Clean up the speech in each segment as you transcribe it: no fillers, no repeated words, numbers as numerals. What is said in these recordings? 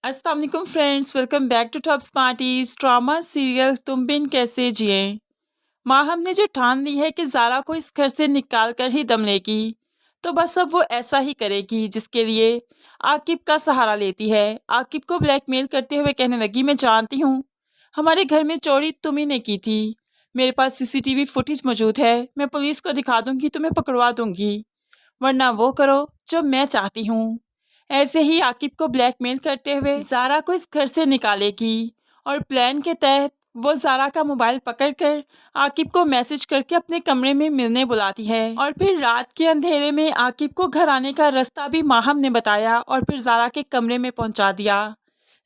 अस्सलाम वालेकुम friends, welcome back to Top Smarties. Drama serial तुम बिन कैसे जिए। माहम ने जो ठान ली है कि ज़ारा को इस घर से निकाल कर ही दम लेगी, तो बस अब वो ऐसा ही करेगी, जिसके लिए आकिब का सहारा लेती है। आकिब को ब्लैकमेल करते हुए कहने लगी, मैं जानती हूँ हमारे घर में चोरी तुम ही ने की थी। मेरे पास सीसीटीवी फुटेज मौजूद है, मैं पुलिस को दिखा दूंगी, तुम्हें पकड़वा दूंगी, वरना वो करो जो मैं चाहती हूँ। ऐसे ही आकिब को ब्लैकमेल करते हुए ज़ारा को इस घर से निकालेगी और प्लान के तहत वो ज़ारा का मोबाइल पकड़कर आकिब को मैसेज करके अपने कमरे में मिलने बुलाती है। और फिर रात के अंधेरे में आकिब को घर आने का रास्ता भी माहम ने बताया और फिर ज़ारा के कमरे में पहुंचा दिया।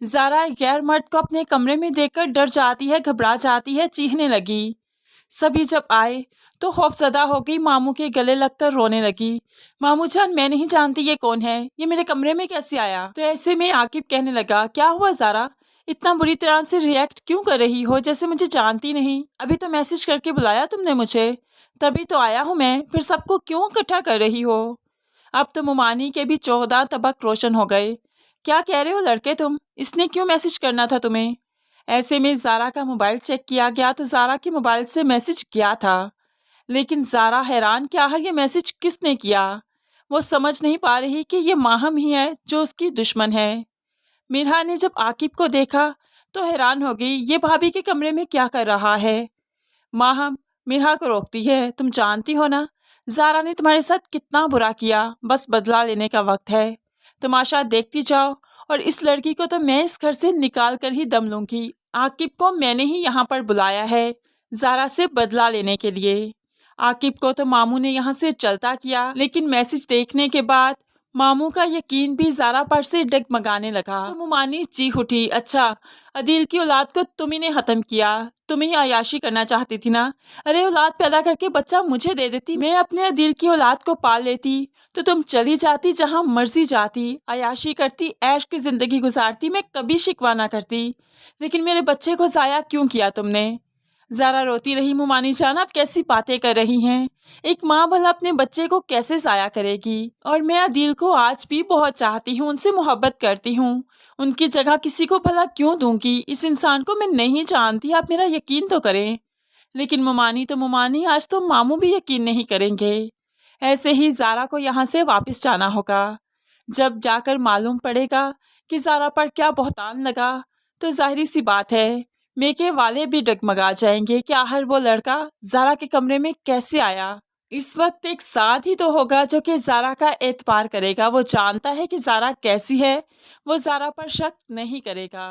ज़ारा गैर मर्द को अपने कमरे में देखकर डर जाती है, घबरा जाती है, चीखने लगी। सभी जब आए तो खौफजदा हो गई, मामू के गले लगकर रोने लगी। मामू जान, मैं नहीं जानती ये कौन है, ये मेरे कमरे में कैसे आया। तो ऐसे में आकिब कहने लगा, क्या हुआ ज़ारा, इतना बुरी तरह से रिएक्ट क्यों कर रही हो, जैसे मुझे जानती नहीं। अभी तो मैसेज करके बुलाया तुमने मुझे, तभी तो आया हूँ मैं, फिर सबको क्यों इकट्ठा कर रही हो। अब तो मुमानी के भी 14 तबक रोशन हो गए। क्या कह रहे हो लड़के तुम, इसने क्यों मैसेज करना था तुम्हें। ऐसे में ज़ारा का मोबाइल चेक किया गया तो ज़ारा के मोबाइल से मैसेज गया था, लेकिन ज़ारा हैरान कि आखिर ये मैसेज किसने किया। वो समझ नहीं पा रही कि ये माहम ही है जो उसकी दुश्मन है। मिरहा ने जब आकिब को देखा तो हैरान हो गई, ये भाभी के कमरे में क्या कर रहा है। माहम मिरहा को रोकती है, तुम जानती हो ना ज़ारा ने तुम्हारे साथ कितना बुरा किया, बस बदला लेने का वक्त है। तमाशा देखती जाओ और इस लड़की को तो मैं इस घर से निकाल कर ही दम लूंगी। आकिब को मैंने ही यहाँ पर बुलाया है ज़ारा से बदला लेने के लिए। आकिब को तो मामू ने यहाँ से चलता किया, लेकिन मैसेज देखने के बाद मामू का यकीन भी ज़ारा पर से डगमगाने लगा। तो मुमानी चीख उठी, अच्छा अदील की औलाद को तुम ही ने ख़त्म किया, तुम ही अयाशी करना चाहती थी ना। अरे औलाद पैदा करके बच्चा मुझे दे देती, मैं अपने अदील की औलाद को पाल लेती, तो तुम चली जाती जहाँ मर्जी जाती, अयाशी करती, ऐश की ज़िंदगी गुजारती, मैं कभी शिकवा ना करती। लेकिन मेरे बच्चे को ज़ाया क्यों किया तुमने। ज़ारा रोती रही, मुमानी जान आप कैसी बातें कर रही हैं, एक माँ भला अपने बच्चे को कैसे ज़ाया करेगी। और मैं अदील को आज भी बहुत चाहती हूँ, उनसे मोहब्बत करती हूँ, उनकी जगह किसी को भला क्यों दूंगी। इस इंसान को मैं नहीं जानती, आप मेरा यकीन तो करें। लेकिन मुमानी तो मुमानी, आज तो मामू भी यकीन नहीं करेंगे। ऐसे ही ज़ारा को यहाँ से वापस जाना होगा। जब जाकर मालूम पड़ेगा कि ज़ारा पर क्या बहतान लगा, तो जाहिर सी बात है मेके वाले भी डगमगा जाएंगे कि आखिर वो लड़का ज़ारा के कमरे में कैसे आया। इस वक्त एक साथ ही तो होगा जो कि ज़ारा का एतबार करेगा। वो जानता है कि ज़ारा कैसी है, वो ज़ारा पर शक नहीं करेगा।